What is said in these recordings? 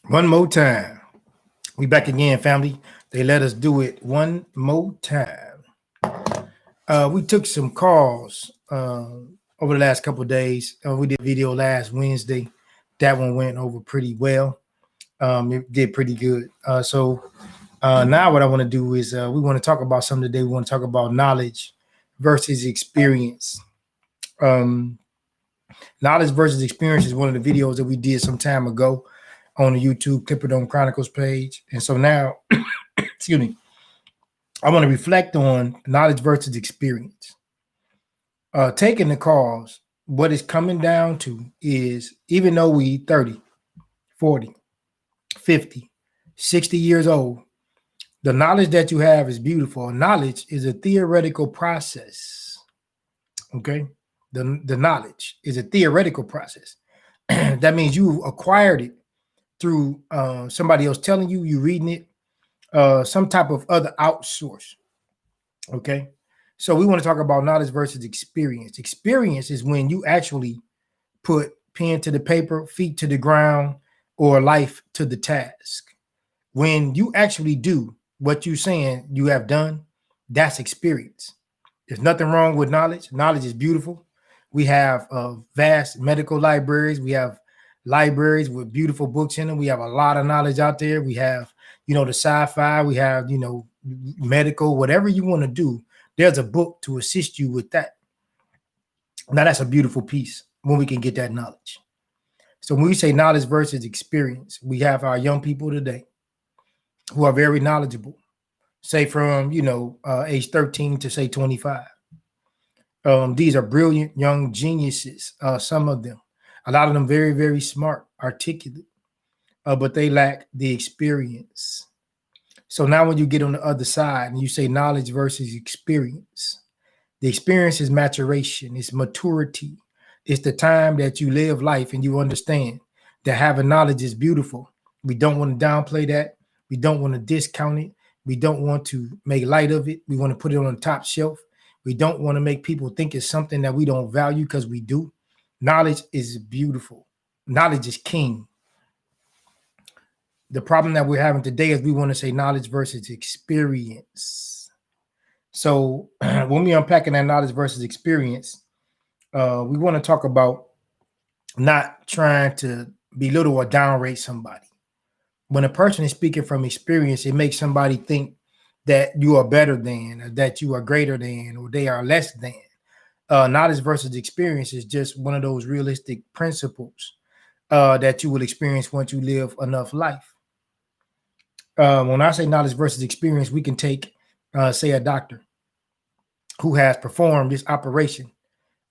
One more time. We back again, family. They let us do it one more time. We took some calls over the last couple of days. We did video last Wednesday. That one went over pretty well. It did pretty good. Now what I want to do is we want to talk about something today. We want to talk about knowledge versus experience. Um, Knowledge versus experience is one of the videos that we did some time ago on the YouTube Clipper Dome Chronicles page. And so now, excuse me, I want to reflect on knowledge versus experience. Taking the calls, what it's coming down to is even though we 30, 40, 50, 60 years old, the knowledge that you have is beautiful. Knowledge is a theoretical process. Okay. The knowledge is a theoretical process. That means you acquired it through somebody else telling you, you reading it, some type of other outsource. Okay. So we want to talk about knowledge versus experience. Experience is when you actually put pen to the paper, feet to the ground, or life to the task. When you actually do what you're saying you have done, that's experience. There's nothing wrong with knowledge. Knowledge is beautiful. We have vast medical libraries. We have libraries with beautiful books in them. We have a lot of knowledge out there. We have, the sci-fi. We have, medical, whatever you want to do. There's a book to assist you with that. Now that's a beautiful piece when we can get that knowledge. So when we say knowledge versus experience, we have our young people today who are very knowledgeable, say from, age 13 to say 25. These are brilliant young geniuses, some of them. A lot of them very, very smart, articulate, but they lack the experience. So now when you get on the other side and you say knowledge versus experience, the experience is maturation, it's maturity. It's the time that you live life and you understand that having knowledge is beautiful. We don't want to downplay that. We don't want to discount it. We don't want to make light of it. We want to put it on the top shelf. We don't want to make people think it's something that we don't value because we do. Knowledge is beautiful. Knowledge is king. The problem that we're having today is we want to say knowledge versus experience. So when we unpacking that knowledge versus experience, we want to talk about not trying to belittle or downrate somebody. When a person is speaking from experience, it makes somebody think that you are better than, or that you are greater than, or they are less than. Knowledge versus experience is just one of those realistic principles that you will experience once you live enough life. When I say knowledge versus experience, we can take, say, a doctor who has performed this operation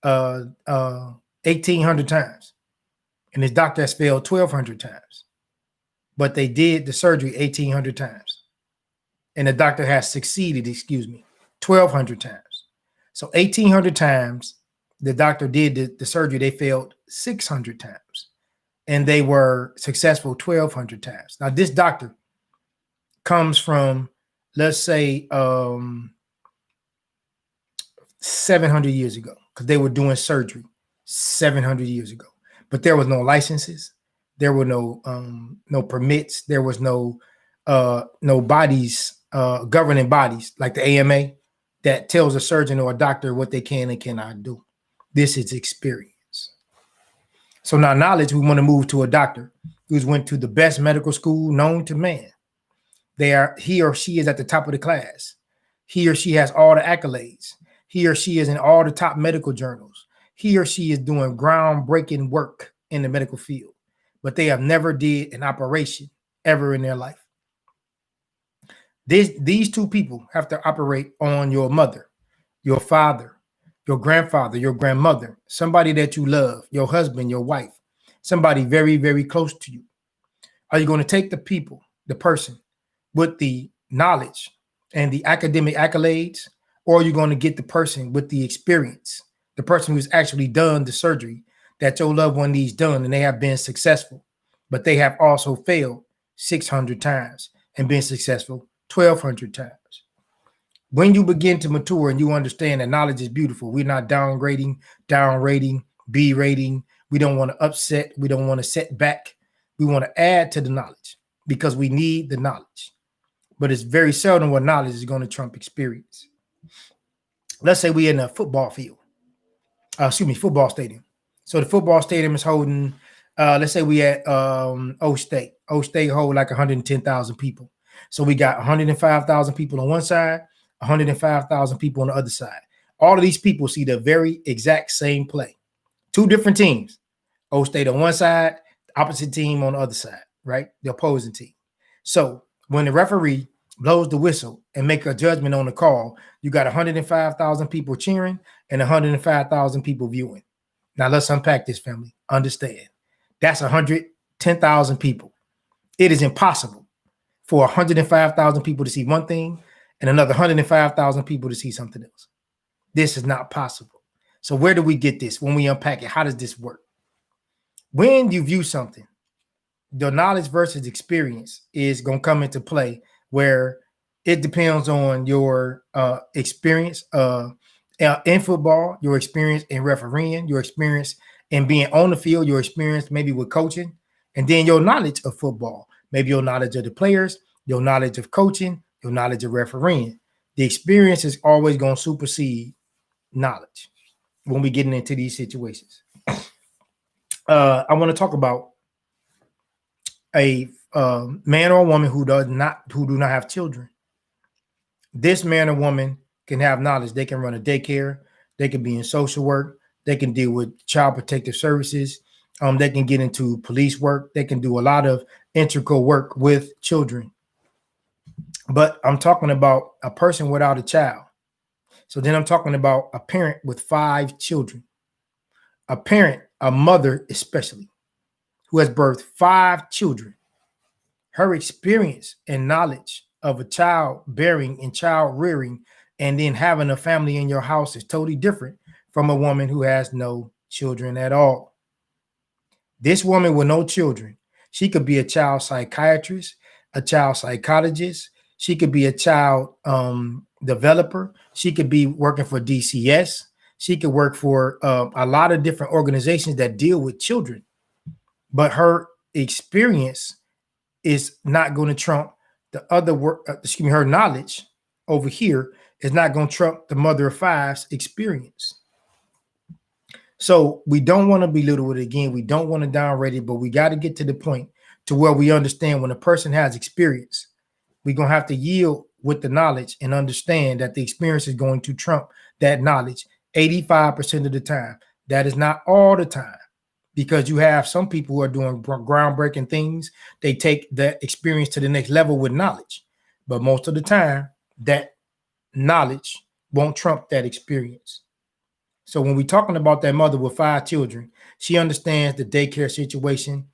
1,800 times, and his doctor has failed 1,200 times, but they did the surgery 1,800 times. And the doctor has succeeded, 1,200 times. So 1,800 times the doctor did the surgery, they failed 600 times. And they were successful 1,200 times. Now, this doctor comes from, let's say, 700 years ago, because they were doing surgery 700 years ago. But there was no licenses. There were no permits. There was no bodies, governing bodies like the AMA that tells a surgeon or a doctor what they can and cannot do. This is experience. So now knowledge, we want to move to a doctor who's went to the best medical school known to man. He or she is at the top of the class. He or she has all the accolades. He or she is in all the top medical journals. He or she is doing groundbreaking work in the medical field, but they have never did an operation ever in their life. These two people have to operate on your mother, your father, your grandfather, your grandmother, somebody that you love, your husband, your wife, somebody very, very close to you. Are you going to take the person with the knowledge and the academic accolades, or are you going to get the person with the experience, the person who's actually done the surgery that your loved one needs done and they have been successful, but they have also failed 600 times and been successful 1,200 times? When you begin to mature and you understand that knowledge is beautiful, we're not downgrading, downrating, berating. We don't want to upset. We don't want to set back. We want to add to the knowledge because we need the knowledge. But it's very seldom where knowledge is going to trump experience. Let's say we're in a football field, football stadium. So the football stadium is holding, let's say we at O State. O State hold like 110,000 people. So we got 105,000 people on one side, 105,000 people on the other side. All of these people see the very exact same play. Two different teams. O State on one side, the opposite team on the other side, right? The opposing team. So when the referee blows the whistle and make a judgment on the call, you got 105,000 people cheering and 105,000 people viewing. Now let's unpack this, family. Understand. That's 110,000 people. It is impossible for 105,000 people to see one thing and another 105,000 people to see something else. This is not possible. So where do we get this? When we unpack it, how does this work? When you view something, the knowledge versus experience is going to come into play, where it depends on your experience in football, your experience in refereeing, your experience in being on the field, your experience maybe with coaching, and then your knowledge of football, maybe your knowledge of the players, your knowledge of coaching, your knowledge of refereeing. The experience is always going to supersede knowledge when we get into these situations. I want to talk about a man or a woman who do not have children. This man or woman can have knowledge. They can run a daycare. They can be in social work. They can deal with child protective services. They can get into police work. They can do a lot of integral work with children. But I'm talking about a person without a child. So then I'm talking about a parent with 5 children. A parent, a mother especially, who has birthed 5 children. Her experience and knowledge of a child bearing and child rearing and then having a family in your house is totally different from a woman who has no children at all. This woman with no children, she could be a child psychiatrist, a child psychologist. She could be a child developer. She could be working for DCS. She could work for a lot of different organizations that deal with children. But her experience is not going to trump the other work. Her knowledge over here is not going to trump the mother of 5's experience. So we don't want to belittle it again. We don't want to downrate it, but we got to get to the point to where we understand when a person has experience, we're going to have to yield with the knowledge and understand that the experience is going to trump that knowledge 85% of the time. That is not all the time, because you have some people who are doing groundbreaking things. They take that experience to the next level with knowledge. But most of the time, that knowledge won't trump that experience. So when we're talking about that mother with 5 children, she understands the daycare situation,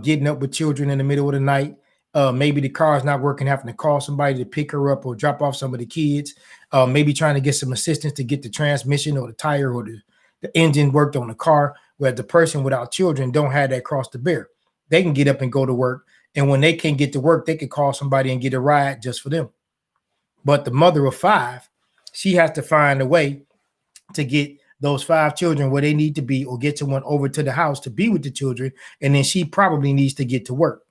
getting up with children in the middle of the night. Maybe the car is not working, having to call somebody to pick her up or drop off some of the kids. Maybe trying to get some assistance to get the transmission or the tire or the engine worked on the car, where the person without children don't have that cross to bear. They can get up and go to work. And when they can't get to work, they can call somebody and get a ride just for them. But the mother of 5, she has to find a way to get those 5 children where they need to be, or get someone over to the house to be with the children. And then she probably needs to get to work.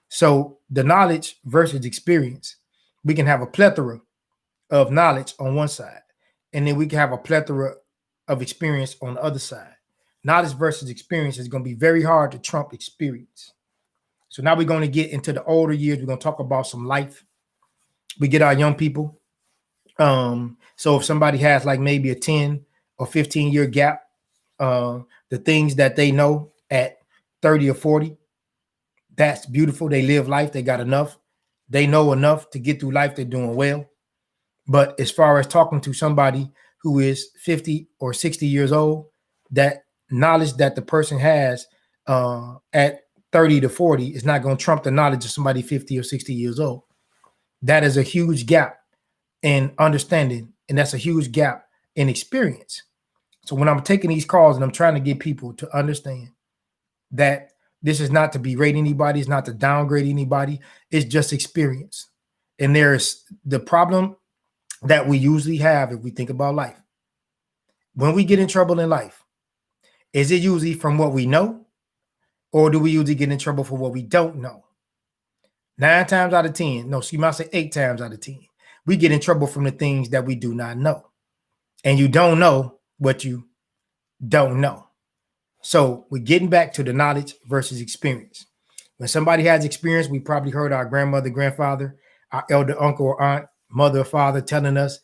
So the knowledge versus experience, we can have a plethora of knowledge on one side, and then we can have a plethora of experience on the other side. Knowledge versus experience is going to be very hard to trump experience. So now we're going to get into the older years. We're going to talk about some life. We get our young people. So if somebody has like maybe a 10 or 15 year gap, the things that they know at 30 or 40, that's beautiful. They live life. They got enough. They know enough to get through life. They're doing well. But as far as talking to somebody who is 50 or 60 years old, that knowledge that the person has at 30 to 40 is not going to trump the knowledge of somebody 50 or 60 years old. That is a huge gap in understanding, and that's a huge gap in experience. So when I'm taking these calls and I'm trying to get people to understand that this is not to berate anybody, it's not to downgrade anybody, it's just experience. And there's the problem that we usually have if we think about life. When we get in trouble in life, is it usually from what we know, Or do we usually get in trouble for what we don't know? 9 times out of 10, no, so you might say 8 times out of 10, we get in trouble from the things that we do not know. And you don't know what you don't know. So we're getting back to the knowledge versus experience. When somebody has experience, we probably heard our grandmother, grandfather, our elder uncle or aunt, mother or father telling us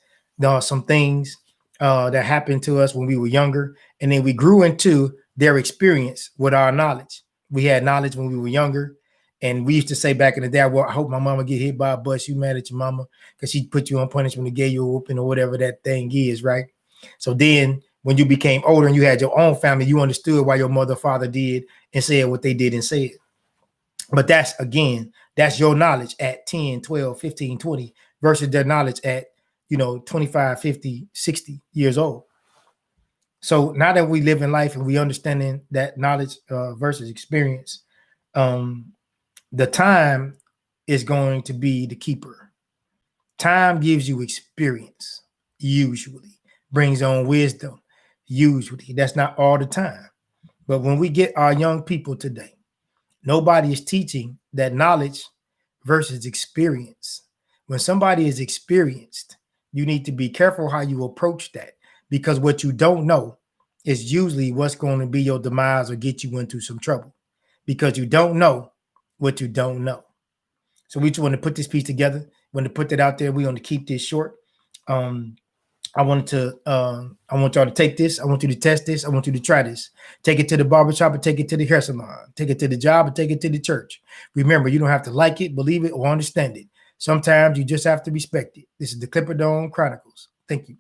some things that happened to us when we were younger. And then we grew into their experience with our knowledge. We had knowledge when we were younger. And we used to say back in the day, well, I hope my mama get hit by a bus. You mad at your mama because she put you on punishment and gave you a whooping or whatever that thing is, right? So then when you became older and you had your own family, you understood why your mother or father did and said what they did and said. But that's, again, that's your knowledge at 10, 12, 15, 20 versus their knowledge at, 25, 50, 60 years old. So now that we live in life and we understanding that knowledge versus experience, the time is going to be the keeper. Time gives you experience, usually, brings on wisdom, usually. That's not all the time. But when we get our young people today, nobody is teaching that knowledge versus experience. When somebody is experienced, you need to be careful how you approach that, because what you don't know is usually what's going to be your demise or get you into some trouble, because you don't know what you don't know. So we just want to put this piece together. Want to put that out there. We want to keep this short. I want y'all to take this. I want you to test this. I want you to try this. Take it to the barbershop and take it to the hair salon. Take it to the job and take it to the church. Remember, you don't have to like it, believe it, or understand it. Sometimes you just have to respect it. This is the Clipper Dome Chronicles. Thank you.